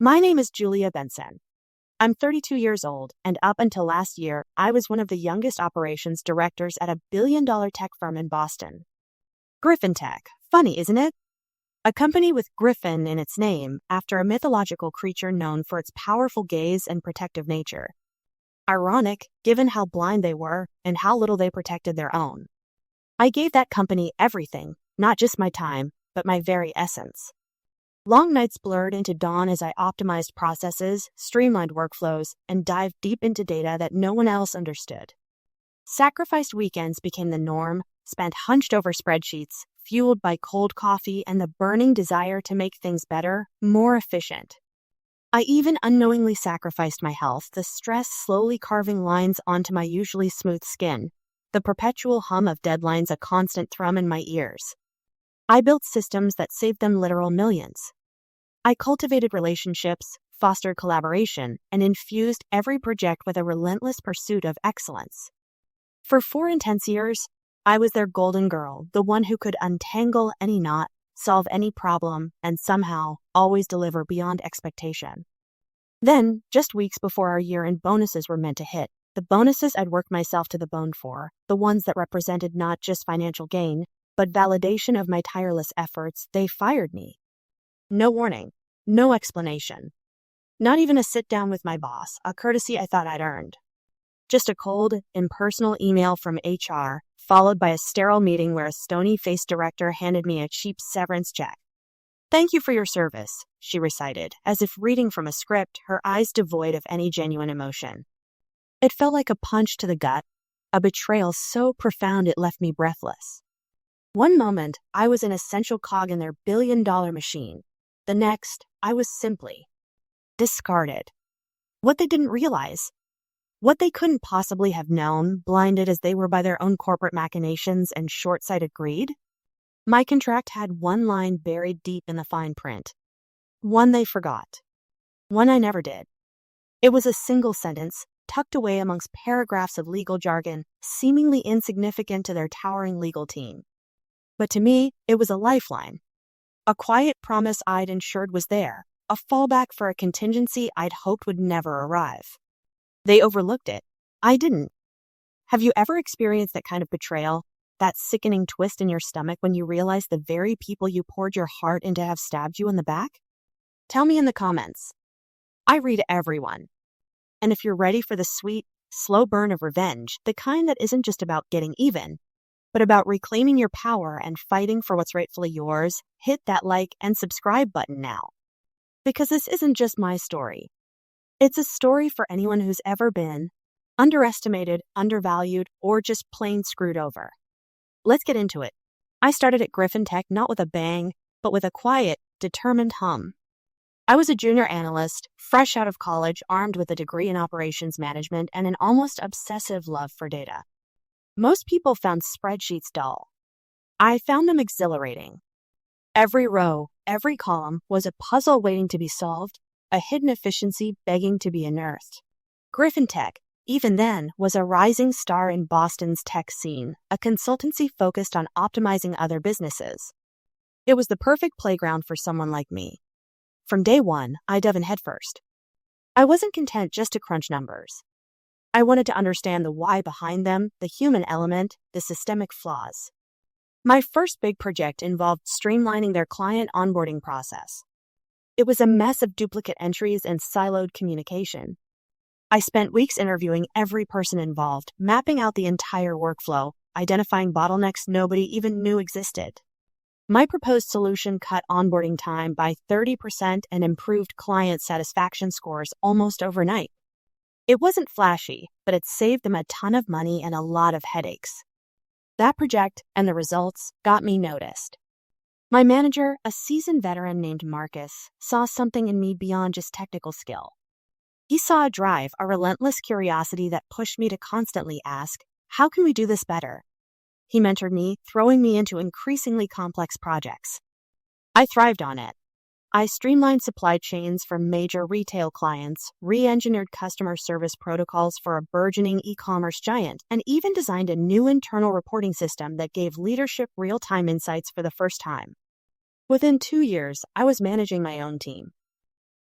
My name is Julia Benson. I'm 32 years old, and up until last year, I was one of the youngest operations directors at a billion-dollar tech firm in Boston. Griffin Tech. Funny, isn't it? A company with Griffin in its name, after a mythological creature known for its powerful gaze and protective nature. Ironic, given how blind they were and how little they protected their own. I gave that company everything, not just my time, but my very essence. Long nights blurred into dawn as I optimized processes, streamlined workflows, and dived deep into data that no one else understood. Sacrificed weekends became the norm, spent hunched over spreadsheets, fueled by cold coffee and the burning desire to make things better, more efficient. I even unknowingly sacrificed my health, the stress slowly carving lines onto my usually smooth skin, the perpetual hum of deadlines a constant thrum in my ears. I built systems that saved them literal millions. I cultivated relationships, fostered collaboration, and infused every project with a relentless pursuit of excellence. For 4 intense years, I was their golden girl, the one who could untangle any knot, solve any problem, and somehow always deliver beyond expectation. Then, just weeks before our year-end bonuses were meant to hit, the bonuses I'd worked myself to the bone for, the ones that represented not just financial gain, but validation of my tireless efforts, they fired me. No warning, no explanation. Not even a sit-down with my boss, a courtesy I thought I'd earned. Just a cold, impersonal email from HR, followed by a sterile meeting where a stony-faced director handed me a cheap severance check. "Thank you for your service," she recited, as if reading from a script, her eyes devoid of any genuine emotion. It felt like a punch to the gut, a betrayal so profound it left me breathless. One moment, I was an essential cog in their billion-dollar machine. The next, I was simply discarded. What they didn't realize, what they couldn't possibly have known, blinded as they were by their own corporate machinations and short-sighted greed? My contract had one line buried deep in the fine print. One they forgot. One I never did. It was a single sentence, tucked away amongst paragraphs of legal jargon, seemingly insignificant to their towering legal team. But to me, it was a lifeline. A quiet promise I'd ensured was there, a fallback for a contingency I'd hoped would never arrive. They overlooked it. I didn't. Have you ever experienced that kind of betrayal? That sickening twist in your stomach when you realize the very people you poured your heart into have stabbed you in the back? Tell me in the comments. I read everyone. And if you're ready for the sweet, slow burn of revenge, the kind that isn't just about getting even, but about reclaiming your power and fighting for what's rightfully yours, hit that like and subscribe button now. Because this isn't just my story. It's a story for anyone who's ever been underestimated, undervalued, or just plain screwed over. Let's get into it. I started at Griffin Tech not with a bang, but with a quiet, determined hum. I was a junior analyst, fresh out of college, armed with a degree in operations management and an almost obsessive love for data. Most people found spreadsheets dull. I found them exhilarating. Every row, every column was a puzzle waiting to be solved, a hidden efficiency begging to be unearthed. Griffin Tech, even then, was a rising star in Boston's tech scene, a consultancy focused on optimizing other businesses. It was the perfect playground for someone like me. From day one, I dove in headfirst. I wasn't content just to crunch numbers. I wanted to understand the why behind them, the human element, the systemic flaws. My first big project involved streamlining their client onboarding process. It was a mess of duplicate entries and siloed communication. I spent weeks interviewing every person involved, mapping out the entire workflow, identifying bottlenecks nobody even knew existed. My proposed solution cut onboarding time by 30% and improved client satisfaction scores almost overnight. It wasn't flashy, but it saved them a ton of money and a lot of headaches. That project and the results got me noticed. My manager, a seasoned veteran named Marcus, saw something in me beyond just technical skill. He saw a drive, a relentless curiosity that pushed me to constantly ask, how can we do this better? He mentored me, throwing me into increasingly complex projects. I thrived on it. I streamlined supply chains for major retail clients, re-engineered customer service protocols for a burgeoning e-commerce giant, and even designed a new internal reporting system that gave leadership real-time insights for the first time. Within 2 years, I was managing my own team.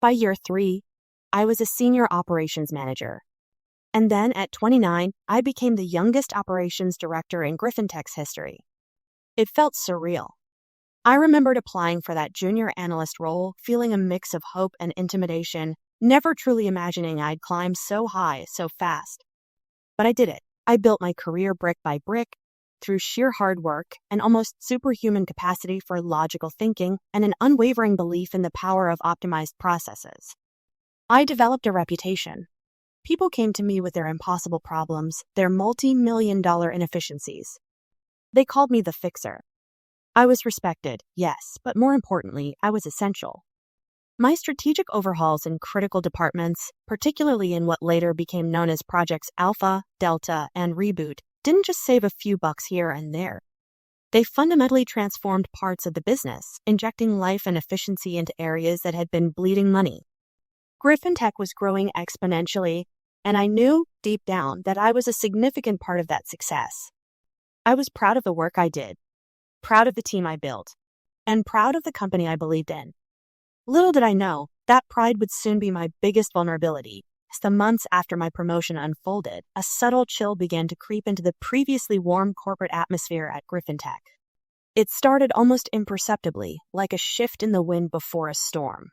By year 3, I was a senior operations manager. And then at 29, I became the youngest operations director in Griffin Tech's history. It felt surreal. I remembered applying for that junior analyst role, feeling a mix of hope and intimidation, never truly imagining I'd climb so high so fast. But I did it. I built my career brick by brick, through sheer hard work, an almost superhuman capacity for logical thinking, and an unwavering belief in the power of optimized processes. I developed a reputation. People came to me with their impossible problems, their multi-million-dollar inefficiencies. They called me the fixer. I was respected, yes, but more importantly, I was essential. My strategic overhauls in critical departments, particularly in what later became known as Projects Alpha, Delta, and Reboot, didn't just save a few bucks here and there. They fundamentally transformed parts of the business, injecting life and efficiency into areas that had been bleeding money. Griffin Tech was growing exponentially, and I knew, deep down, that I was a significant part of that success. I was proud of the work I did, proud of the team I built, and proud of the company I believed in. Little did I know, that pride would soon be my biggest vulnerability. As the months after my promotion unfolded, a subtle chill began to creep into the previously warm corporate atmosphere at Griffin Tech. It started almost imperceptibly, like a shift in the wind before a storm.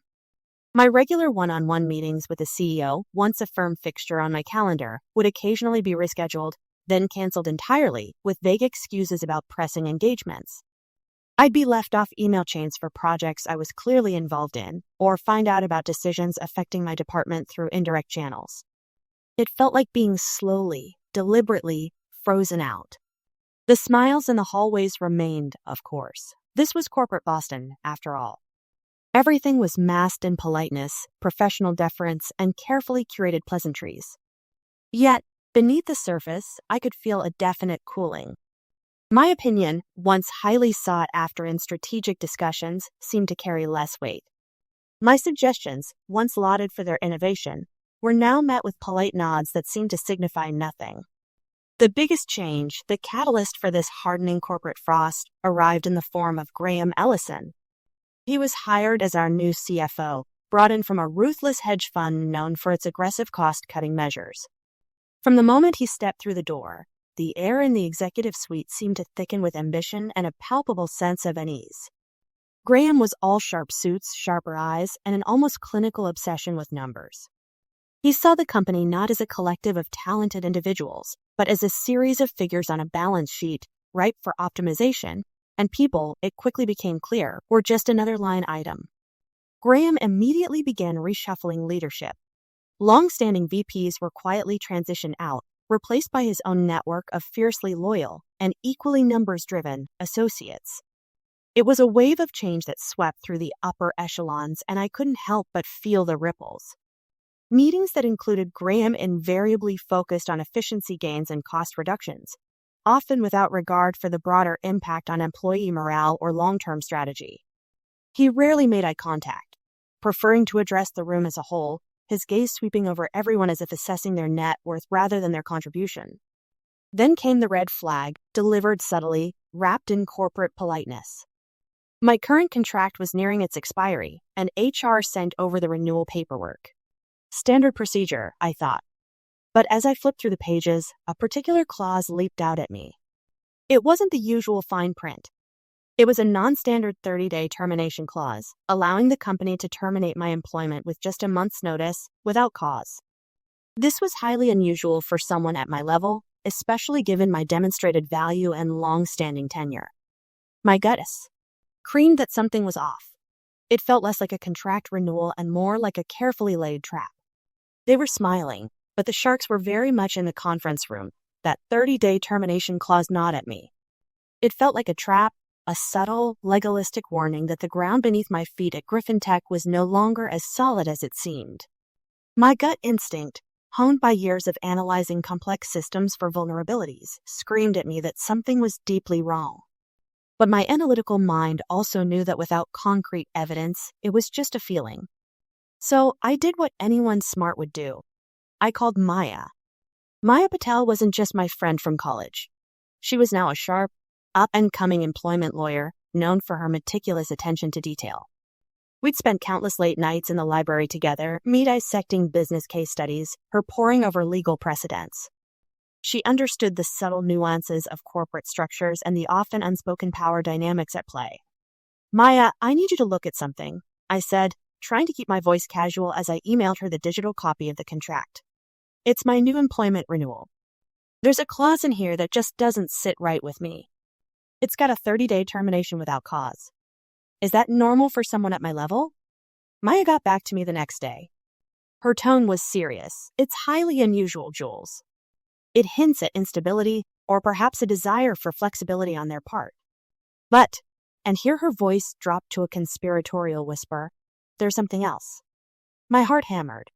My regular one-on-one meetings with the CEO, once a firm fixture on my calendar, would occasionally be rescheduled, then canceled entirely, with vague excuses about pressing engagements. I'd be left off email chains for projects I was clearly involved in, or find out about decisions affecting my department through indirect channels. It felt like being slowly, deliberately frozen out. The smiles in the hallways remained, of course. This was corporate Boston, after all. Everything was masked in politeness, professional deference, and carefully curated pleasantries. Yet, beneath the surface, I could feel a definite cooling. My opinion, once highly sought after in strategic discussions, seemed to carry less weight. My suggestions, once lauded for their innovation, were now met with polite nods that seemed to signify nothing. The biggest change, the catalyst for this hardening corporate frost, arrived in the form of Graham Ellison. He was hired as our new CFO, brought in from a ruthless hedge fund known for its aggressive cost-cutting measures. From the moment he stepped through the door, the air in the executive suite seemed to thicken with ambition and a palpable sense of unease. Graham was all sharp suits, sharper eyes, and an almost clinical obsession with numbers. He saw the company not as a collective of talented individuals, but as a series of figures on a balance sheet, ripe for optimization, and people, it quickly became clear, were just another line item. Graham immediately began reshuffling leadership. Long-standing VPs were quietly transitioned out, replaced by his own network of fiercely loyal and equally numbers-driven associates. It was a wave of change that swept through the upper echelons, and I couldn't help but feel the ripples. Meetings that included Graham invariably focused on efficiency gains and cost reductions, often without regard for the broader impact on employee morale or long-term strategy. He rarely made eye contact, preferring to address the room as a whole, his gaze sweeping over everyone as if assessing their net worth rather than their contribution. Then came the red flag, delivered subtly, wrapped in corporate politeness. My current contract was nearing its expiry, and HR sent over the renewal paperwork. Standard procedure, I thought. But as I flipped through the pages, a particular clause leaped out at me. It wasn't the usual fine print. It was a non-standard 30-day termination clause, allowing the company to terminate my employment with just a month's notice, without cause. This was highly unusual for someone at my level, especially given my demonstrated value and long-standing tenure. My gut screamed that something was off. It felt less like a contract renewal and more like a carefully laid trap. They were smiling, but the sharks were very much in the conference room, that 30-day termination clause gnawed at me. It felt like a trap, a subtle, legalistic warning that the ground beneath my feet at Griffin Tech was no longer as solid as it seemed. My gut instinct, honed by years of analyzing complex systems for vulnerabilities, screamed at me that something was deeply wrong. But my analytical mind also knew that without concrete evidence, it was just a feeling. So I did what anyone smart would do. I called Maya. Maya Patel wasn't just my friend from college. She was now a sharp, up-and-coming employment lawyer known for her meticulous attention to detail. We'd spent countless late nights in the library together, me dissecting business case studies, her poring over legal precedents. She understood the subtle nuances of corporate structures and the often unspoken power dynamics at play. "Maya, I need you to look at something," I said, trying to keep my voice casual as I emailed her the digital copy of the contract. "It's my new employment renewal. There's a clause in here that just doesn't sit right with me. It's got a 30-day termination without cause. Is that normal for someone at my level?" Maya got back to me the next day. Her tone was serious. "It's highly unusual, Jules. It hints at instability or perhaps a desire for flexibility on their part. But," and here her voice dropped to a conspiratorial whisper, "there's something else." My heart hammered.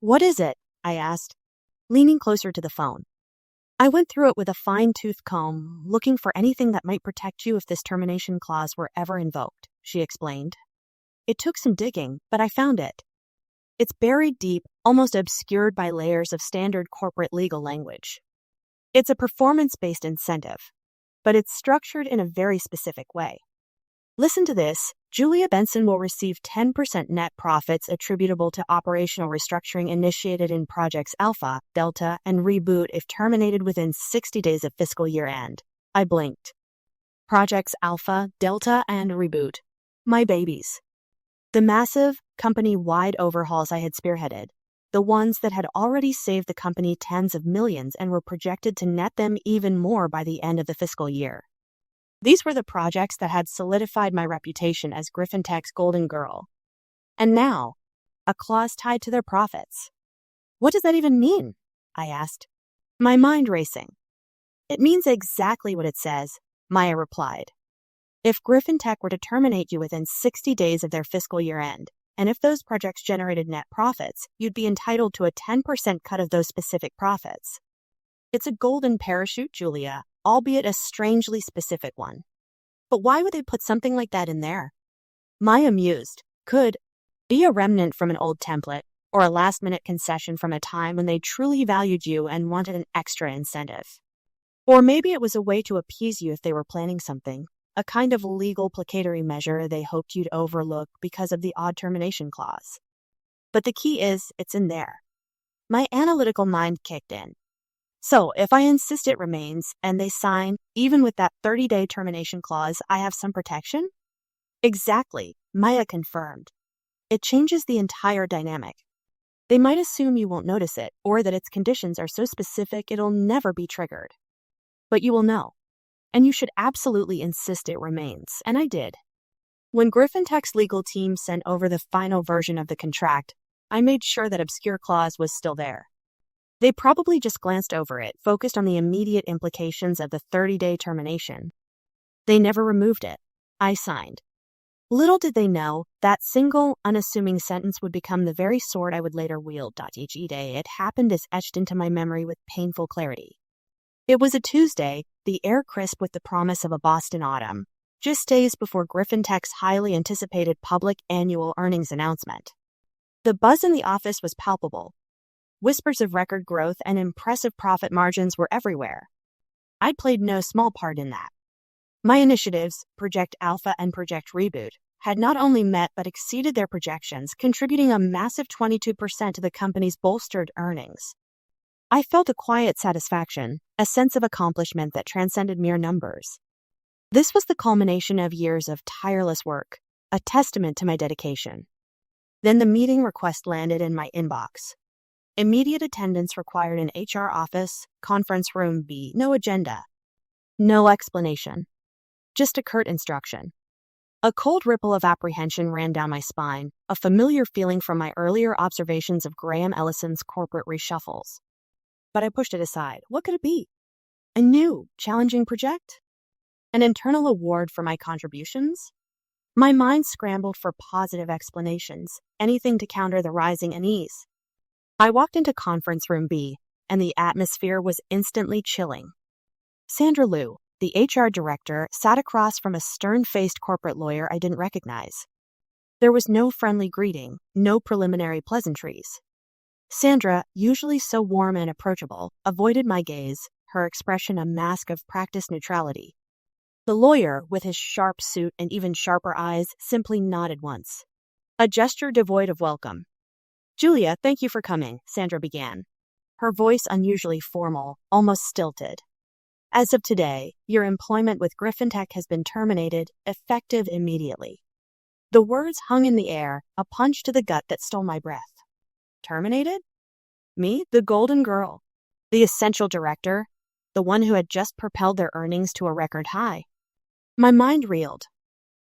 "What is it?" I asked, leaning closer to the phone. "I went through it with a fine-tooth comb, looking for anything that might protect you if this termination clause were ever invoked," she explained. "It took some digging, but I found it. It's buried deep, almost obscured by layers of standard corporate legal language. It's a performance-based incentive, but it's structured in a very specific way. Listen to this. Julia Benson will receive 10% net profits attributable to operational restructuring initiated in projects Alpha, Delta, and Reboot if terminated within 60 days of fiscal year end." I blinked. Projects Alpha, Delta, and Reboot. My babies. The massive, company-wide overhauls I had spearheaded. The ones that had already saved the company tens of millions and were projected to net them even more by the end of the fiscal year. These were the projects that had solidified my reputation as Griffin Tech's golden girl. And now, a clause tied to their profits. "What does that even mean?" I asked, my mind racing. "It means exactly what it says," Maya replied. "If Griffin Tech were to terminate you within 60 days of their fiscal year end, and if those projects generated net profits, you'd be entitled to a 10% cut of those specific profits. It's a golden parachute, Julia, albeit a strangely specific one. But why would they put something like that in there?" Maya mused. "Could be a remnant from an old template, or a last-minute concession from a time when they truly valued you and wanted an extra incentive. Or maybe it was a way to appease you if they were planning something, a kind of legal placatory measure they hoped you'd overlook because of the odd termination clause. But the key is, it's in there." My analytical mind kicked in. "So, if I insist it remains, and they sign, even with that 30-day termination clause, I have some protection?" "Exactly," Maya confirmed. "It changes the entire dynamic. They might assume you won't notice it, or that its conditions are so specific it'll never be triggered. But you will know. And you should absolutely insist it remains," and I did. When Griffin Tech's legal team sent over the final version of the contract, I made sure that obscure clause was still there. They probably just glanced over it, focused on the immediate implications of the 30-day termination. They never removed it. I signed. Little did they know, that single, unassuming sentence would become the very sword I would later wield. Each day it happened as etched into my memory with painful clarity. It was a Tuesday, the air crisp with the promise of a Boston autumn, just days before Griffin Tech's highly anticipated public annual earnings announcement. The buzz in the office was palpable. Whispers of record growth and impressive profit margins were everywhere. I'd played no small part in that. My initiatives, Project Alpha and Project Reboot, had not only met but exceeded their projections, contributing a massive 22% to the company's bolstered earnings. I felt a quiet satisfaction, a sense of accomplishment that transcended mere numbers. This was the culmination of years of tireless work, a testament to my dedication. Then the meeting request landed in my inbox. Immediate attendance required in HR office, conference room B. No agenda. No explanation. Just a curt instruction. A cold ripple of apprehension ran down my spine, a familiar feeling from my earlier observations of Graham Ellison's corporate reshuffles. But I pushed it aside. What could it be? A new, challenging project? An internal award for my contributions? My mind scrambled for positive explanations, anything to counter the rising unease. I walked into conference room B, and the atmosphere was instantly chilling. Sandra Liu, the HR director, sat across from a stern-faced corporate lawyer I didn't recognize. There was no friendly greeting, no preliminary pleasantries. Sandra, usually so warm and approachable, avoided my gaze, her expression a mask of practiced neutrality. The lawyer, with his sharp suit and even sharper eyes, simply nodded once. A gesture devoid of welcome. Julia, thank you for coming, Sandra began, her voice unusually formal, almost stilted. As of today, your employment with Griffin Tech has been terminated, effective immediately. The words hung in the air, a punch to the gut that stole my breath. Terminated? Me, the golden girl, the essential director, the one who had just propelled their earnings to a record high. My mind reeled.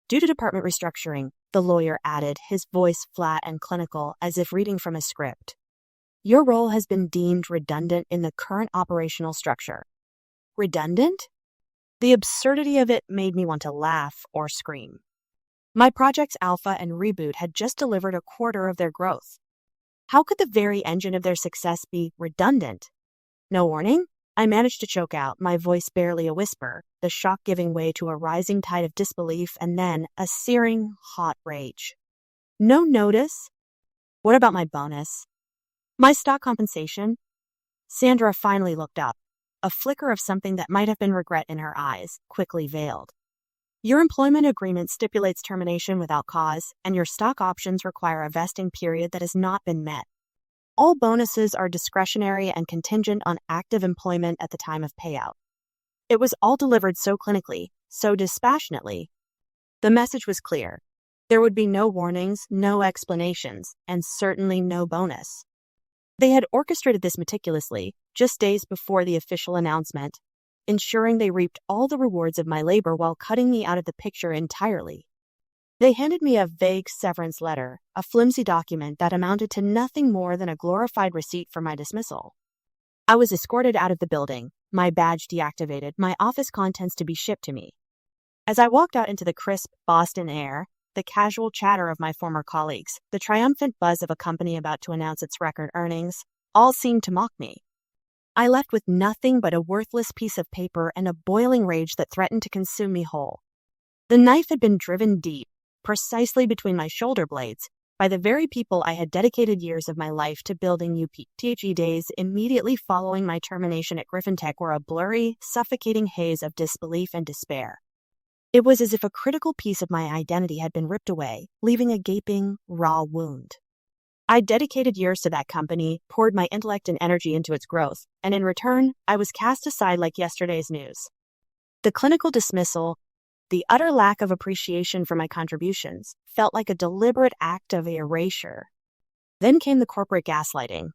Due to department restructuring, the lawyer added, his voice flat and clinical as if reading from a script. Your role has been deemed redundant in the current operational structure. Redundant? The absurdity of it made me want to laugh or scream. My projects Alpha and Reboot had just delivered a quarter of their growth. How could the very engine of their success be redundant? No warning? I managed to choke out, my voice barely a whisper, the shock giving way to a rising tide of disbelief and then a searing, hot rage. No notice? What about my bonus? My stock compensation? Sandra finally looked up, a flicker of something that might have been regret in her eyes, quickly veiled. Your employment agreement stipulates termination without cause, and your stock options require a vesting period that has not been met. All bonuses are discretionary and contingent on active employment at the time of payout. It was all delivered so clinically, so dispassionately. The message was clear. There would be no warnings, no explanations, and certainly no bonus. They had orchestrated this meticulously, just days before the official announcement, ensuring they reaped all the rewards of my labor while cutting me out of the picture entirely. They handed me a vague severance letter, a flimsy document that amounted to nothing more than a glorified receipt for my dismissal. I was escorted out of the building, my badge deactivated, my office contents to be shipped to me. As I walked out into the crisp Boston air, the casual chatter of my former colleagues, the triumphant buzz of a company about to announce its record earnings, all seemed to mock me. I left with nothing but a worthless piece of paper and a boiling rage that threatened to consume me whole. The knife had been driven deep, precisely between my shoulder blades, by the very people I had dedicated years of my life to building up. The days immediately following my termination at Griffin Tech were a blurry, suffocating haze of disbelief and despair. It was as if a critical piece of my identity had been ripped away, leaving a gaping, raw wound. I dedicated years to that company, poured my intellect and energy into its growth, and in return, I was cast aside like yesterday's news. The clinical dismissal, the utter lack of appreciation for my contributions, felt like a deliberate act of erasure. Then came the corporate gaslighting.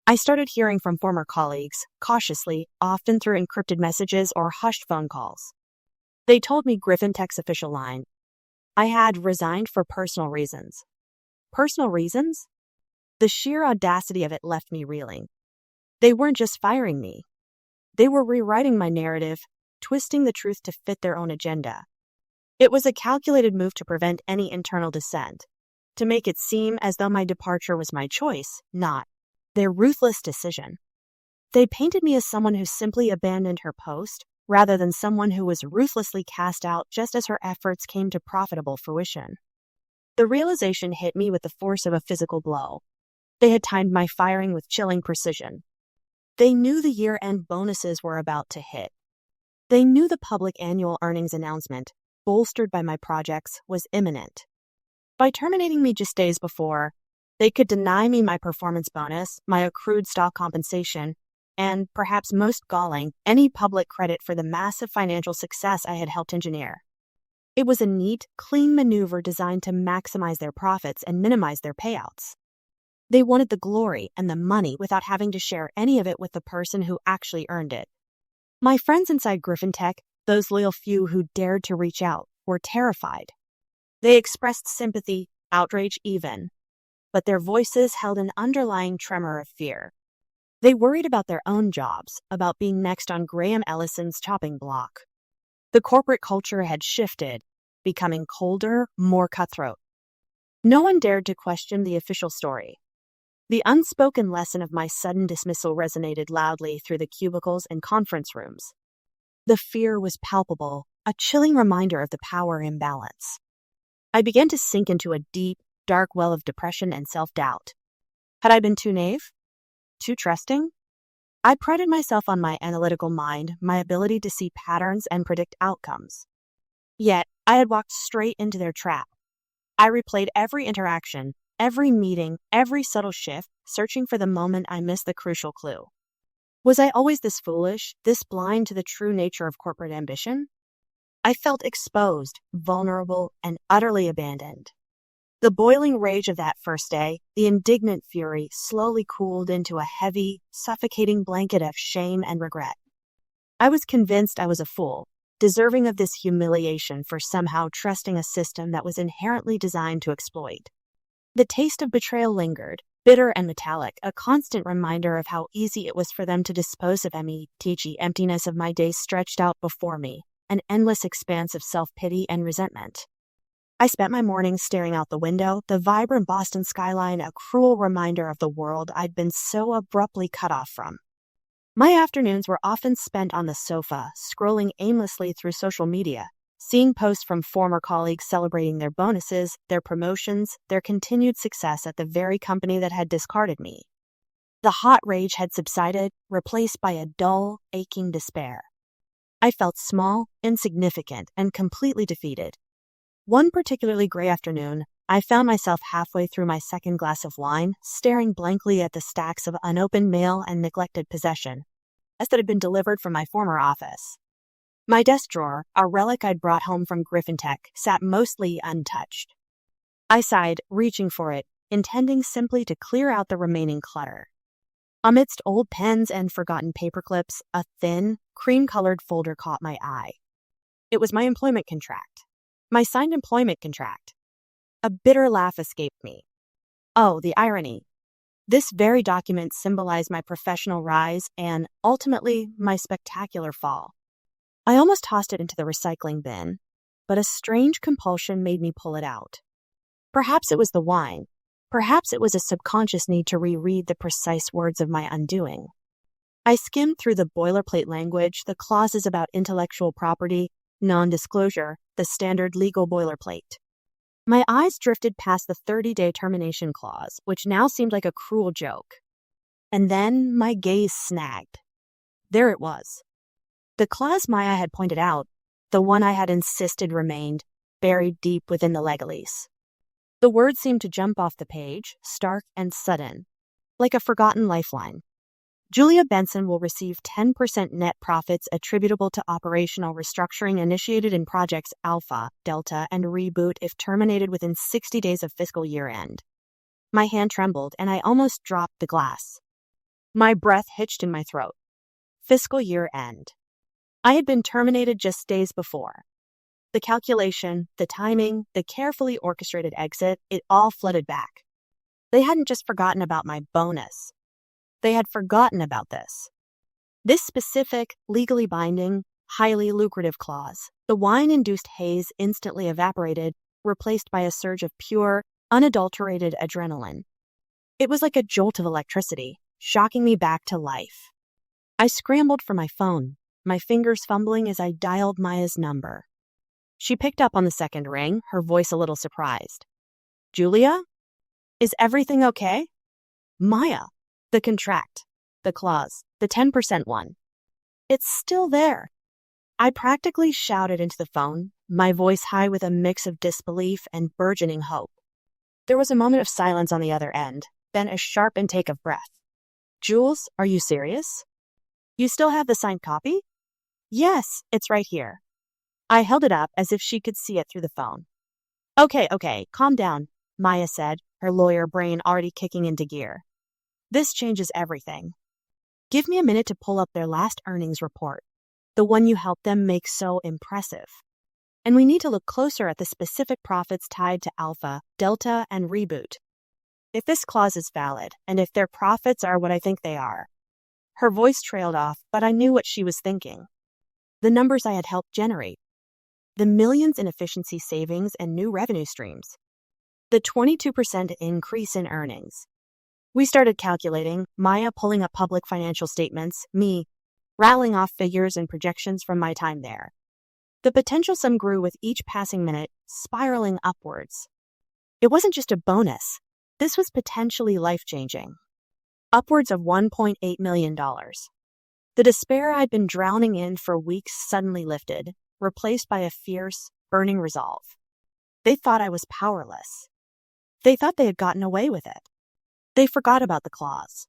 I started hearing from former colleagues, cautiously, often through encrypted messages or hushed phone calls. They told me Griffin Tech's official line. I had resigned for personal reasons. Personal reasons? The sheer audacity of it left me reeling. They weren't just firing me. They were rewriting my narrative, twisting the truth to fit their own agenda. It was a calculated move to prevent any internal dissent, to make it seem as though my departure was my choice, not their ruthless decision. They painted me as someone who simply abandoned her post, rather than someone who was ruthlessly cast out just as her efforts came to profitable fruition. The realization hit me with the force of a physical blow. They had timed my firing with chilling precision. They knew the year-end bonuses were about to hit. They knew the public annual earnings announcement, bolstered by my projects, was imminent. By terminating me just days before, they could deny me my performance bonus, my accrued stock compensation, and, perhaps most galling, any public credit for the massive financial success I had helped engineer. It was a neat, clean maneuver designed to maximize their profits and minimize their payouts. They wanted the glory and the money without having to share any of it with the person who actually earned it. My friends inside Griffin Tech, those loyal few who dared to reach out, were terrified. They expressed sympathy, outrage even, but their voices held an underlying tremor of fear. They worried about their own jobs, about being next on Graham Ellison's chopping block. The corporate culture had shifted, becoming colder, more cutthroat. No one dared to question the official story. The unspoken lesson of my sudden dismissal resonated loudly through the cubicles and conference rooms. The fear was palpable, a chilling reminder of the power imbalance. I began to sink into a deep, dark well of depression and self-doubt. Had I been too naive? Too trusting? I prided myself on my analytical mind, my ability to see patterns and predict outcomes. Yet, I had walked straight into their trap. I replayed every interaction, every meeting, every subtle shift, searching for the moment I missed the crucial clue. Was I always this foolish, this blind to the true nature of corporate ambition? I felt exposed, vulnerable, and utterly abandoned. The boiling rage of that first day, the indignant fury, slowly cooled into a heavy, suffocating blanket of shame and regret. I was convinced I was a fool, deserving of this humiliation for somehow trusting a system that was inherently designed to exploit. The taste of betrayal lingered, bitter and metallic, a constant reminder of how easy it was for them to dispose of me. The emptiness of my days stretched out before me, an endless expanse of self-pity and resentment. I spent my mornings staring out the window, the vibrant Boston skyline a cruel reminder of the world I'd been so abruptly cut off from. My afternoons were often spent on the sofa, scrolling aimlessly through social media, seeing posts from former colleagues celebrating their bonuses, their promotions, their continued success at the very company that had discarded me. The hot rage had subsided, replaced by a dull, aching despair. I felt small, insignificant, and completely defeated. One particularly gray afternoon, I found myself halfway through my second glass of wine, staring blankly at the stacks of unopened mail and neglected possessions that had been delivered from my former office. My desk drawer, a relic I'd brought home from Griffin Tech, sat mostly untouched. I sighed, reaching for it, intending simply to clear out the remaining clutter. Amidst old pens and forgotten paperclips, a thin, cream-colored folder caught my eye. It was my employment contract. My signed employment contract. A bitter laugh escaped me. Oh, the irony. This very document symbolized my professional rise and, ultimately, my spectacular fall. I almost tossed it into the recycling bin, but a strange compulsion made me pull it out. Perhaps it was the wine. Perhaps it was a subconscious need to reread the precise words of my undoing. I skimmed through the boilerplate language, the clauses about intellectual property, non-disclosure, the standard legal boilerplate. My eyes drifted past the 30-day termination clause, which now seemed like a cruel joke. And then my gaze snagged. There it was. The clause Maya had pointed out, the one I had insisted remained, buried deep within the legalese. The words seemed to jump off the page, stark and sudden, like a forgotten lifeline. Julia Benson will receive 10% net profits attributable to operational restructuring initiated in projects Alpha, Delta, and Reboot if terminated within 60 days of fiscal year end. My hand trembled and I almost dropped the glass. My breath hitched in my throat. Fiscal year end. I had been terminated just days before. The calculation, the timing, the carefully orchestrated exit, it all flooded back. They hadn't just forgotten about my bonus. They had forgotten about this. This specific, legally binding, highly lucrative clause, the wine-induced haze instantly evaporated, replaced by a surge of pure, unadulterated adrenaline. It was like a jolt of electricity, shocking me back to life. I scrambled for my phone, my fingers fumbling as I dialed Maya's number. She picked up on the second ring, her voice a little surprised. Julia? Is everything okay? Maya. The contract, the clause, the 10% one. It's still there. I practically shouted into the phone, my voice high with a mix of disbelief and burgeoning hope. There was a moment of silence on the other end, then a sharp intake of breath. Jules, are you serious? You still have the signed copy? Yes, it's right here. I held it up as if she could see it through the phone. Okay, calm down, Maya said, her lawyer brain already kicking into gear. This changes everything. Give me a minute to pull up their last earnings report, the one you helped them make so impressive. And we need to look closer at the specific profits tied to Alpha, Delta, and Reboot. If this clause is valid, and if their profits are what I think they are. Her voice trailed off, but I knew what she was thinking. The numbers I had helped generate. The millions in efficiency savings and new revenue streams. The 22% increase in earnings. We started calculating, Maya pulling up public financial statements, me rattling off figures and projections from my time there. The potential sum grew with each passing minute, spiraling upwards. It wasn't just a bonus. This was potentially life-changing. Upwards of $1.8 million. The despair I'd been drowning in for weeks suddenly lifted, replaced by a fierce, burning resolve. They thought I was powerless. They thought they had gotten away with it. They forgot about the clause.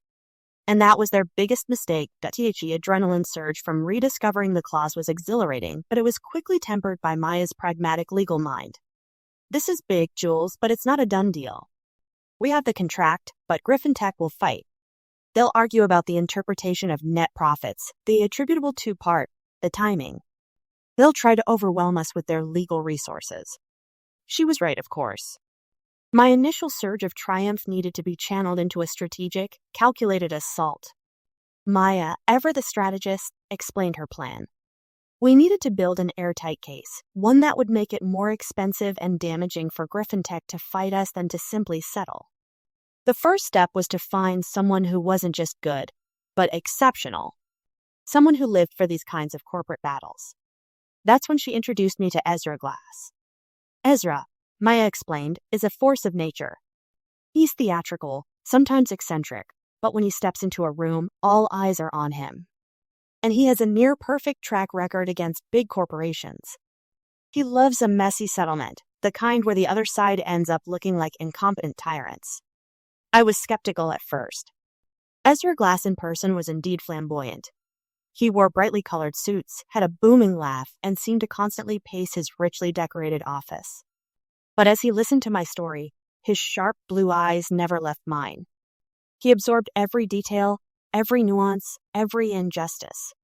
And that was their biggest mistake. The adrenaline surge from rediscovering the clause was exhilarating, but it was quickly tempered by Maya's pragmatic legal mind. This is big, Jules, but it's not a done deal. We have the contract, but Griffin Tech will fight. They'll argue about the interpretation of net profits, the attributable to part, the timing. They'll try to overwhelm us with their legal resources. She was right, of course. My initial surge of triumph needed to be channeled into a strategic, calculated assault. Maya, ever the strategist, explained her plan. We needed to build an airtight case, one that would make it more expensive and damaging for Griffin Tech to fight us than to simply settle. The first step was to find someone who wasn't just good, but exceptional. Someone who lived for these kinds of corporate battles. That's when she introduced me to Ezra Glass. Ezra, Maya explained, is a force of nature. He's theatrical, sometimes eccentric, but when he steps into a room, all eyes are on him. And he has a near-perfect track record against big corporations. He loves a messy settlement, the kind where the other side ends up looking like incompetent tyrants. I was skeptical at first. Ezra Glass in person was indeed flamboyant. He wore brightly colored suits, had a booming laugh, and seemed to constantly pace his richly decorated office. But as he listened to my story, his sharp blue eyes never left mine. He absorbed every detail, every nuance, every injustice.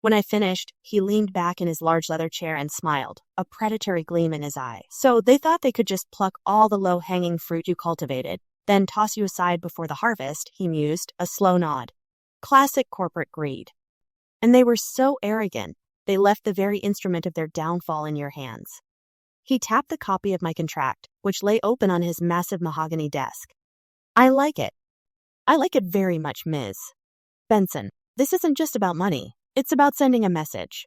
When I finished, he leaned back in his large leather chair and smiled, a predatory gleam in his eye. So they thought they could just pluck all the low-hanging fruit you cultivated, then toss you aside before the harvest, he mused, a slow nod. Classic corporate greed. And they were so arrogant, they left the very instrument of their downfall in your hands. He tapped the copy of my contract, which lay open on his massive mahogany desk. I like it. I like it very much, Ms. Benson. This isn't just about money. It's about sending a message.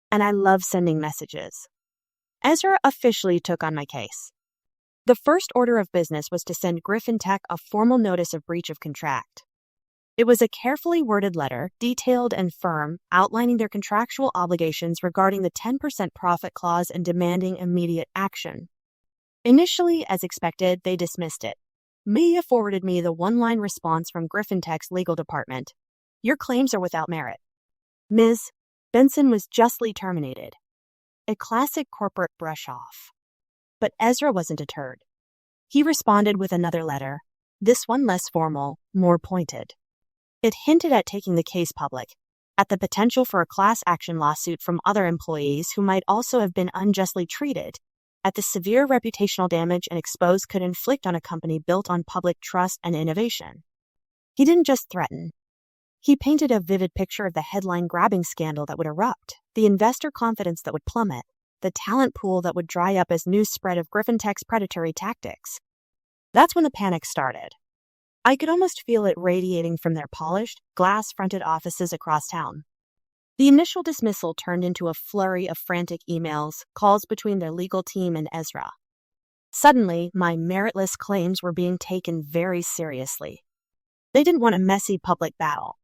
And I love sending messages. Ezra officially took on my case. The first order of business was to send Griffin Tech a formal notice of breach of contract. It was a carefully worded letter, detailed and firm, outlining their contractual obligations regarding the 10% profit clause and demanding immediate action. Initially, as expected, they dismissed it. Mia forwarded me the one-line response from Griffin Tech's legal department. Your claims are without merit. Ms. Benson was justly terminated. A classic corporate brush-off. But Ezra wasn't deterred. He responded with another letter, this one less formal, more pointed. It hinted at taking the case public, at the potential for a class action lawsuit from other employees who might also have been unjustly treated, at the severe reputational damage an expose could inflict on a company built on public trust and innovation. He didn't just threaten. He painted a vivid picture of the headline-grabbing scandal that would erupt, the investor confidence that would plummet, the talent pool that would dry up as news spread of Griffin Tech's predatory tactics. That's when the panic started. I could almost feel it radiating from their polished, glass-fronted offices across town. The initial dismissal turned into a flurry of frantic emails, calls between their legal team and Ezra. Suddenly, my meritless claims were being taken very seriously. They didn't want a messy public battle.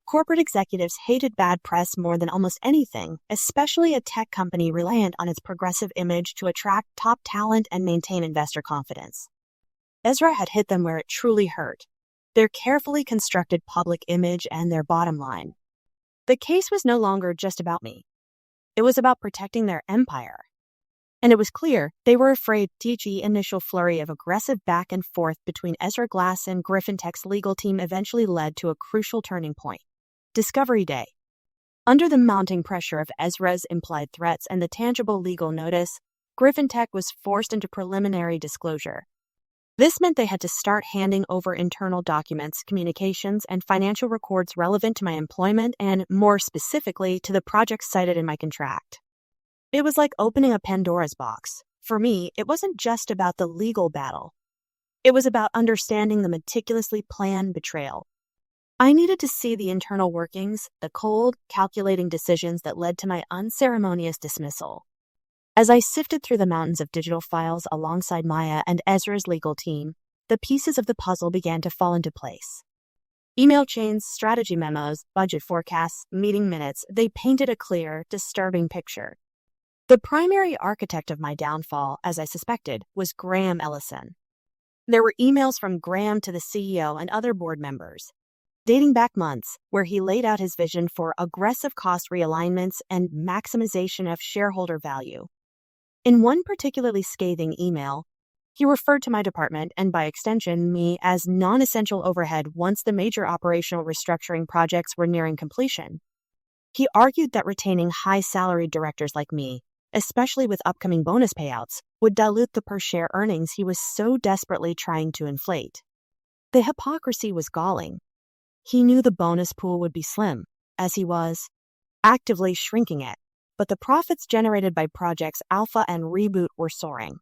Corporate executives hated bad press more than almost anything, especially a tech company reliant on its progressive image to attract top talent and maintain investor confidence. Ezra had hit them where it truly hurt, their carefully constructed public image and their bottom line. The case was no longer just about me. It was about protecting their empire. And it was clear they were afraid the initial flurry of aggressive back and forth between Ezra Glass and Griffin Tech's legal team eventually led to a crucial turning point. Discovery Day. Under the mounting pressure of Ezra's implied threats and the tangible legal notice, Griffin Tech was forced into preliminary disclosure. This meant they had to start handing over internal documents, communications, and financial records relevant to my employment and, more specifically, to the projects cited in my contract. It was like opening a Pandora's box. For me, it wasn't just about the legal battle. It was about understanding the meticulously planned betrayal. I needed to see the internal workings, the cold, calculating decisions that led to my unceremonious dismissal. As I sifted through the mountains of digital files alongside Maya and Ezra's legal team, the pieces of the puzzle began to fall into place. Email chains, strategy memos, budget forecasts, meeting minutes, they painted a clear, disturbing picture. The primary architect of my downfall, as I suspected, was Graham Ellison. There were emails from Graham to the CEO and other board members, dating back months, where he laid out his vision for aggressive cost realignments and maximization of shareholder value. In one particularly scathing email, he referred to my department, and by extension me, as non-essential overhead once the major operational restructuring projects were nearing completion. He argued that retaining high-salaried directors like me, especially with upcoming bonus payouts, would dilute the per-share earnings he was so desperately trying to inflate. The hypocrisy was galling. He knew the bonus pool would be slim, as he was actively shrinking it, but the profits generated by projects Alpha and Reboot were soaring.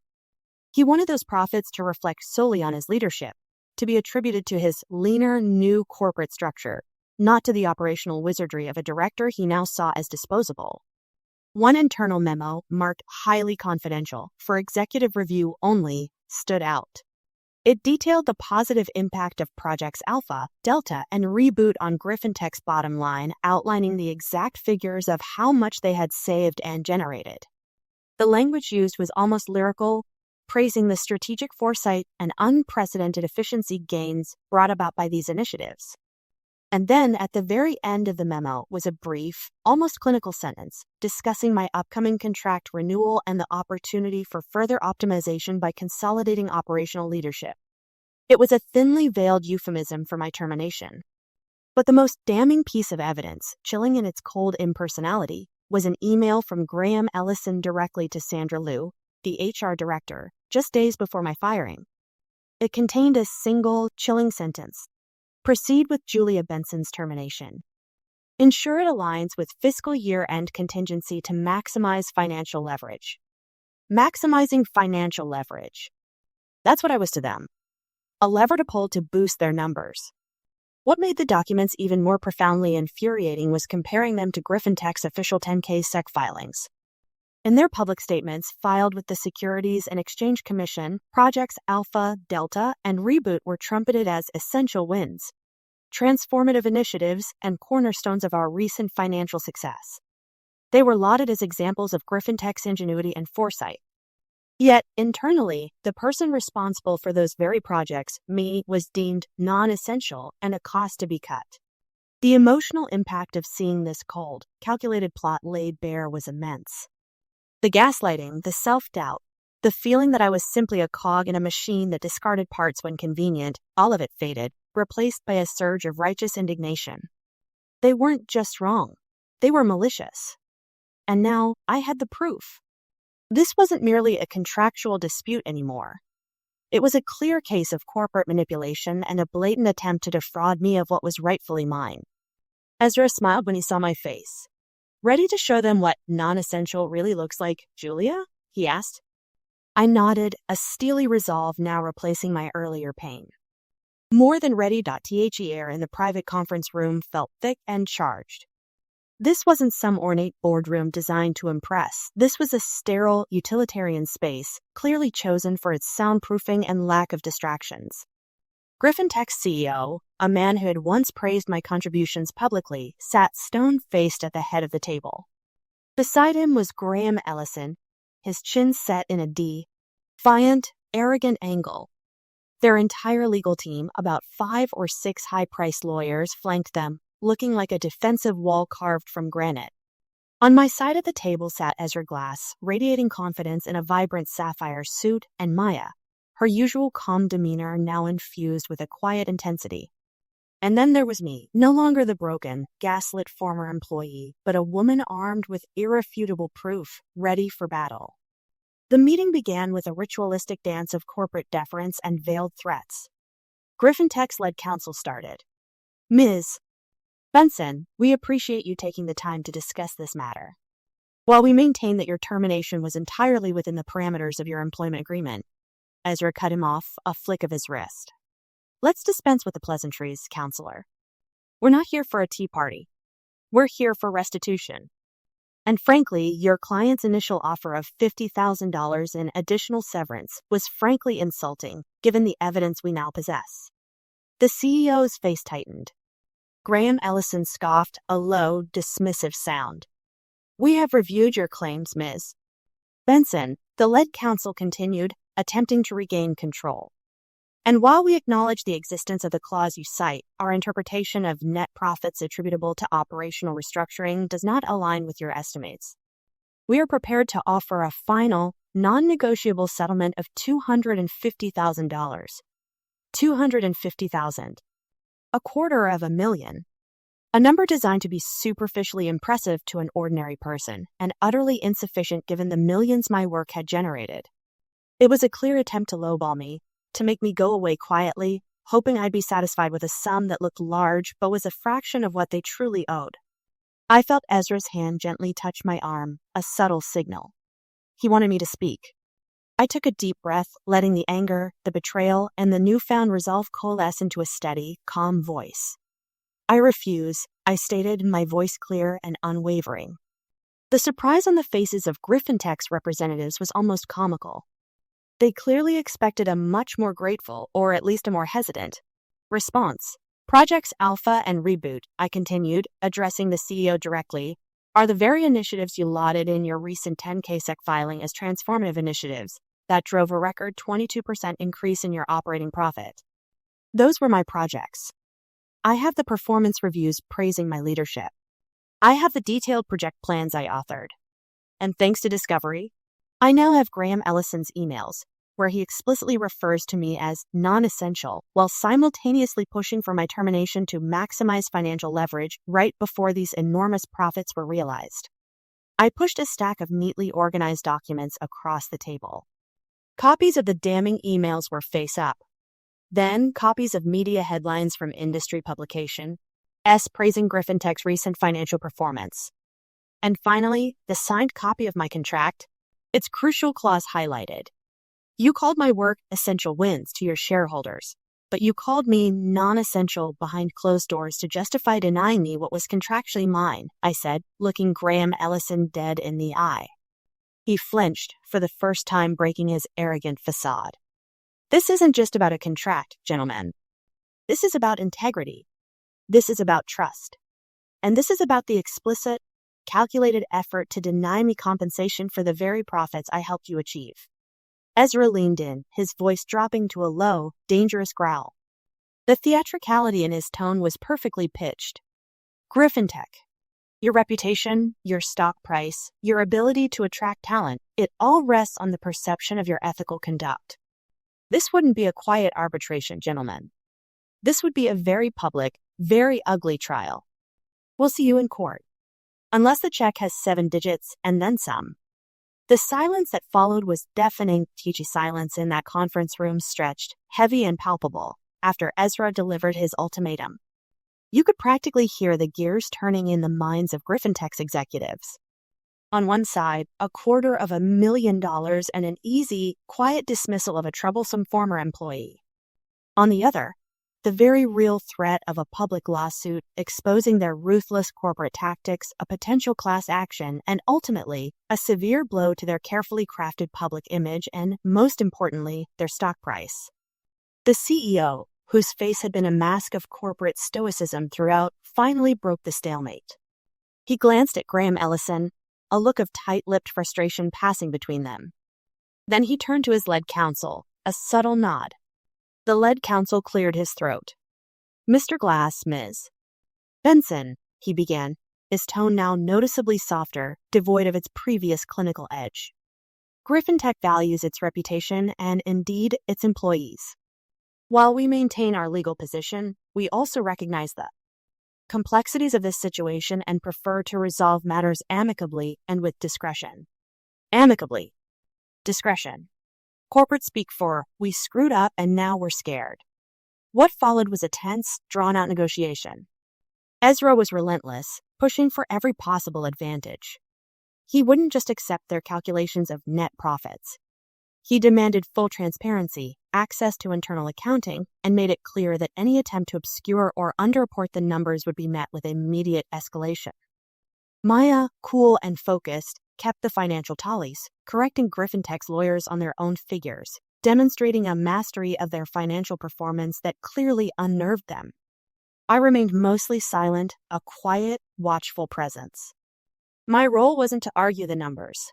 He wanted those profits to reflect solely on his leadership, to be attributed to his leaner, new corporate structure, not to the operational wizardry of a director he now saw as disposable. One internal memo, marked highly confidential, for executive review only, stood out. It detailed the positive impact of projects Alpha, Delta, and Reboot on Griffintech's bottom line, outlining the exact figures of how much they had saved and generated. The language used was almost lyrical, praising the strategic foresight and unprecedented efficiency gains brought about by these initiatives. And then, at the very end of the memo, was a brief, almost clinical sentence discussing my upcoming contract renewal and the opportunity for further optimization by consolidating operational leadership. It was a thinly veiled euphemism for my termination. But the most damning piece of evidence, chilling in its cold impersonality, was an email from Graham Ellison directly to Sandra Liu, the HR director, just days before my firing. It contained a single, chilling sentence: proceed with Julia Benson's termination. Ensure it aligns with fiscal year-end contingency to maximize financial leverage. Maximizing financial leverage. That's what I was to them. A lever to pull to boost their numbers. What made the documents even more profoundly infuriating was comparing them to Griffintech's official 10K SEC filings. In their public statements filed with the Securities and Exchange Commission, projects Alpha, Delta, and Reboot were trumpeted as essential wins, transformative initiatives, and cornerstones of our recent financial success. They were lauded as examples of Griffintech's ingenuity and foresight. Yet, internally, the person responsible for those very projects, me, was deemed non-essential and a cost to be cut. The emotional impact of seeing this cold, calculated plot laid bare was immense. The gaslighting, the self-doubt, the feeling that I was simply a cog in a machine that discarded parts when convenient, all of it faded, replaced by a surge of righteous indignation. They weren't just wrong. They were malicious. And now I had the proof. This wasn't merely a contractual dispute anymore. It was a clear case of corporate manipulation and a blatant attempt to defraud me of what was rightfully mine. Ezra smiled when he saw my face. Ready to show them what non-essential really looks like, Julia? He asked. I nodded, a steely resolve now replacing my earlier pain. More than ready. The air in the private conference room felt thick and charged. This wasn't some ornate boardroom designed to impress. This was a sterile, utilitarian space, clearly chosen for its soundproofing and lack of distractions. Griffintech's CEO, a man who had once praised my contributions publicly, sat stone-faced at the head of the table. Beside him was Graham Ellison, his chin set in a defiant, arrogant angle. Their entire legal team, about 5 or 6 high-priced lawyers, flanked them, looking like a defensive wall carved from granite. On my side of the table sat Ezra Glass, radiating confidence in a vibrant sapphire suit, and Maya, her usual calm demeanor now infused with a quiet intensity. And then there was me, no longer the broken, gaslit former employee, but a woman armed with irrefutable proof, ready for battle. The meeting began with a ritualistic dance of corporate deference and veiled threats. Griffintech's lead counsel started. Ms. Benson, we appreciate you taking the time to discuss this matter. While we maintain that your termination was entirely within the parameters of your employment agreement, Ezra cut him off, a flick of his wrist. Let's dispense with the pleasantries, counselor. We're not here for a tea party. We're here for restitution. And frankly, your client's initial offer of $50,000 in additional severance was frankly insulting, given the evidence we now possess. The CEO's face tightened. Graham Ellison scoffed, a low, dismissive sound. We have reviewed your claims, Ms. Benson, the lead counsel continued, attempting to regain control. And while we acknowledge the existence of the clause you cite, our interpretation of net profits attributable to operational restructuring does not align with your estimates. We are prepared to offer a final, non-negotiable settlement of $250,000. $250,000. $250,000. A number designed to be superficially impressive to an ordinary person and utterly insufficient given the millions my work had generated. It was a clear attempt to lowball me, to make me go away quietly, hoping I'd be satisfied with a sum that looked large but was a fraction of what they truly owed. I felt Ezra's hand gently touch my arm, a subtle signal. He wanted me to speak. I took a deep breath, letting the anger, the betrayal, and the newfound resolve coalesce into a steady, calm voice. I refuse, I stated, my voice clear and unwavering. The surprise on the faces of Griffintech's representatives was almost comical. They clearly expected a much more grateful, or at least a more hesitant, response. Projects Alpha and Reboot, I continued, addressing the CEO directly, are the very initiatives you lauded in your recent 10K SEC filing as transformative initiatives that drove a record 22% increase in your operating profit. Those were my projects. I have the performance reviews praising my leadership. I have the detailed project plans I authored. And thanks to Discovery, I now have Graham Ellison's emails, where he explicitly refers to me as non-essential while simultaneously pushing for my termination to maximize financial leverage right before these enormous profits were realized. I pushed a stack of neatly organized documents across the table. Copies of the damning emails were face up. Then, copies of media headlines from industry publication, praising Griffintech's recent financial performance. And finally, the signed copy of my contract, its crucial clause highlighted. You called my work essential wins to your shareholders, but you called me non-essential behind closed doors to justify denying me what was contractually mine, I said, looking Graham Ellison dead in the eye. He flinched, for the first time breaking his arrogant facade. This isn't just about a contract, gentlemen. This is about integrity. This is about trust. And this is about the explicit, calculated effort to deny me compensation for the very profits I helped you achieve. Ezra leaned in, his voice dropping to a low, dangerous growl. The theatricality in his tone was perfectly pitched. Griffintech, your reputation, your stock price, your ability to attract talent, it all rests on the perception of your ethical conduct. This wouldn't be a quiet arbitration, gentlemen. This would be a very public, very ugly trial. We'll see you in court. Unless the check has 7 digits and then some. The silence that followed was deafening. Teachy silence in that conference room stretched, heavy and palpable, after Ezra delivered his ultimatum. You could practically hear the gears turning in the minds of Griffintech's executives. On one side, $250,000 and an easy, quiet dismissal of a troublesome former employee. On the other, the very real threat of a public lawsuit exposing their ruthless corporate tactics, a potential class action, and ultimately, a severe blow to their carefully crafted public image and, most importantly, their stock price. The CEO, whose face had been a mask of corporate stoicism throughout, finally broke the stalemate. He glanced at Graham Ellison, a look of tight-lipped frustration passing between them. Then he turned to his lead counsel, a subtle nod. The lead counsel cleared his throat. Mr. Glass, Ms. Benson, he began, his tone now noticeably softer, devoid of its previous clinical edge. Griffintech values its reputation and, indeed, its employees. While we maintain our legal position, we also recognize the complexities of this situation and prefer to resolve matters amicably and with discretion. Amicably. Discretion. Corporate speak for, we screwed up and now we're scared. What followed was a tense, drawn-out negotiation. Ezra was relentless, pushing for every possible advantage. He wouldn't just accept their calculations of net profits. He demanded full transparency, access to internal accounting, and made it clear that any attempt to obscure or underreport the numbers would be met with immediate escalation. Maya, cool and focused, kept the financial tallies, correcting Griffintech's lawyers on their own figures, demonstrating a mastery of their financial performance that clearly unnerved them. I remained mostly silent, a quiet, watchful presence. My role wasn't to argue the numbers.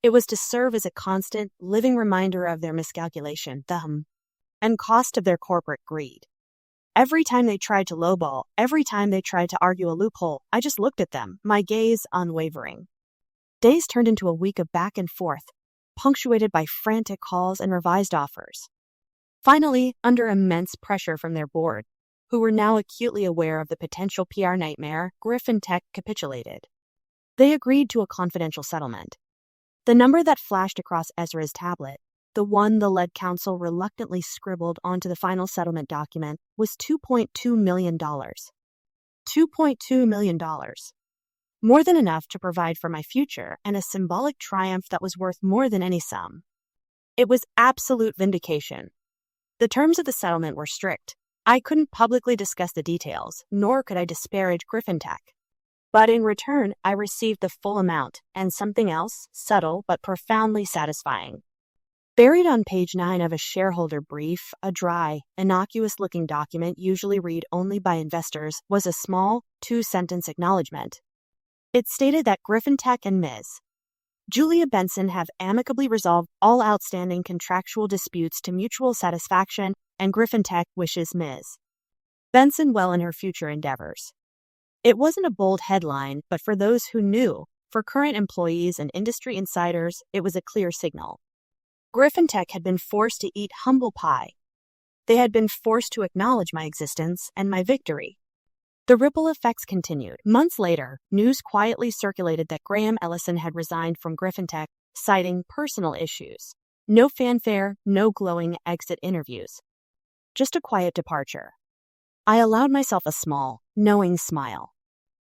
It was to serve as a constant, living reminder of their miscalculation, and cost of their corporate greed. Every time they tried to lowball, every time they tried to argue a loophole, I just looked at them, my gaze unwavering. Days turned into a week of back and forth, punctuated by frantic calls and revised offers. Finally, under immense pressure from their board, who were now acutely aware of the potential PR nightmare, Griffin Tech capitulated. They agreed to a confidential settlement. The number that flashed across Ezra's tablet, the one the lead counsel reluctantly scribbled onto the final settlement document, was $2.2 million. $2.2 million. More than enough to provide for my future and a symbolic triumph that was worth more than any sum. It was absolute vindication. The terms of the settlement were strict. I couldn't publicly discuss the details, nor could I disparage Griffin Tech. But in return, I received the full amount, and something else, subtle but profoundly satisfying. Buried on page 9 of a shareholder brief, a dry, innocuous-looking document usually read only by investors, was a small, 2-sentence acknowledgement. It stated that Griffin Tech and Ms. Julia Benson have amicably resolved all outstanding contractual disputes to mutual satisfaction, and Griffin Tech wishes Ms. Benson well in her future endeavors. It wasn't a bold headline, but for those who knew, for current employees and industry insiders, it was a clear signal. Griffin Tech had been forced to eat humble pie. They had been forced to acknowledge my existence and my victory. The ripple effects continued. Months later, news quietly circulated that Graham Ellison had resigned from Griffin Tech, citing personal issues. No fanfare, no glowing exit interviews. Just a quiet departure. I allowed myself a small, knowing smile.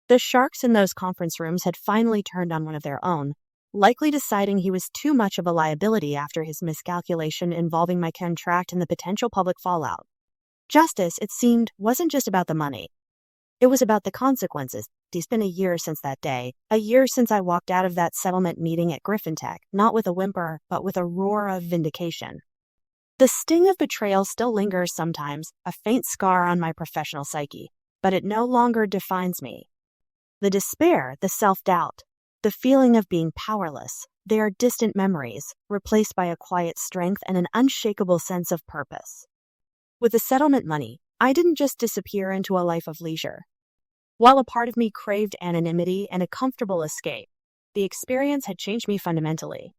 The sharks in those conference rooms had finally turned on one of their own, likely deciding he was too much of a liability after his miscalculation involving my contract and the potential public fallout. Justice, it seemed, wasn't just about the money. It was about the consequences. It's been a year since that day, a year since I walked out of that settlement meeting at Griffin Tech, not with a whimper, but with a roar of vindication. The sting of betrayal still lingers sometimes, a faint scar on my professional psyche, but it no longer defines me. The despair, the self-doubt, the feeling of being powerless, they are distant memories, replaced by a quiet strength and an unshakable sense of purpose. With the settlement money, I didn't just disappear into a life of leisure. While a part of me craved anonymity and a comfortable escape, the experience had changed me fundamentally.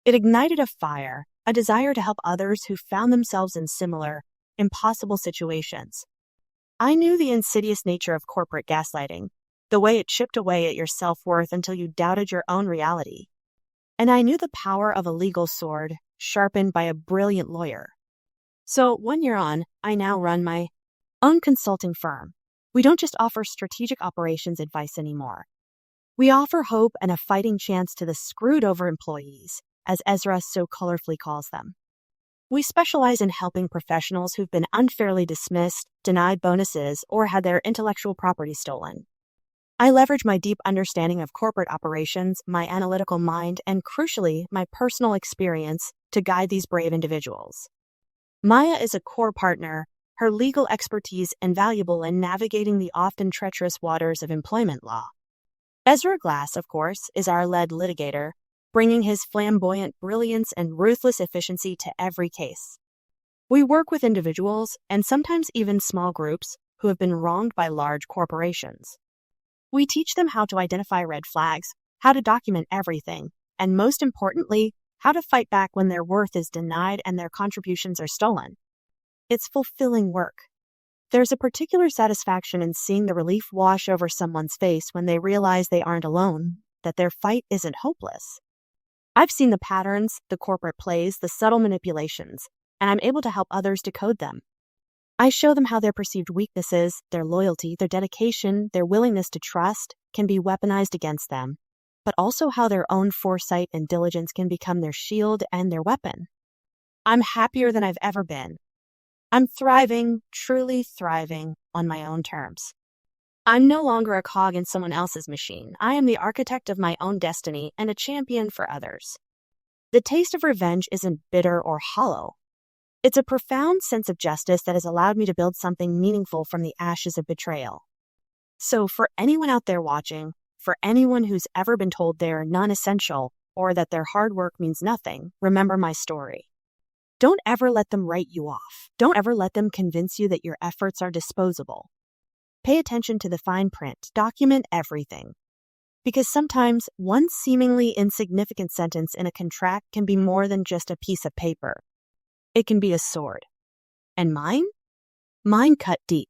It ignited a fire, a desire to help others who found themselves in similar, impossible situations. I knew the insidious nature of corporate gaslighting, the way it chipped away at your self-worth until you doubted your own reality. And I knew the power of a legal sword, sharpened by a brilliant lawyer. So 1 year on, I now run my own consulting firm. We don't just offer strategic operations advice anymore. We offer hope and a fighting chance to the screwed-over employees, as Ezra so colorfully calls them. We specialize in helping professionals who've been unfairly dismissed, denied bonuses, or had their intellectual property stolen. I leverage my deep understanding of corporate operations, my analytical mind, and crucially, my personal experience to guide these brave individuals. Maya is a core partner, her legal expertise invaluable in navigating the often treacherous waters of employment law. Ezra Glass, of course, is our lead litigator, bringing his flamboyant brilliance and ruthless efficiency to every case. We work with individuals, and sometimes even small groups, who have been wronged by large corporations. We teach them how to identify red flags, how to document everything, and most importantly, how to fight back when their worth is denied and their contributions are stolen. It's fulfilling work. There's a particular satisfaction in seeing the relief wash over someone's face when they realize they aren't alone, that their fight isn't hopeless. I've seen the patterns, the corporate plays, the subtle manipulations, and I'm able to help others decode them. I show them how their perceived weaknesses, their loyalty, their dedication, their willingness to trust can be weaponized against them, but also how their own foresight and diligence can become their shield and their weapon. I'm happier than I've ever been. I'm thriving, truly thriving, on my own terms. I'm no longer a cog in someone else's machine. I am the architect of my own destiny and a champion for others. The taste of revenge isn't bitter or hollow. It's a profound sense of justice that has allowed me to build something meaningful from the ashes of betrayal. So for anyone out there watching, for anyone who's ever been told they're non-essential, or that their hard work means nothing, remember my story. Don't ever let them write you off. Don't ever let them convince you that your efforts are disposable. Pay attention to the fine print. Document everything. Because sometimes one seemingly insignificant sentence in a contract can be more than just a piece of paper. It can be a sword. And mine? Mine cut deep.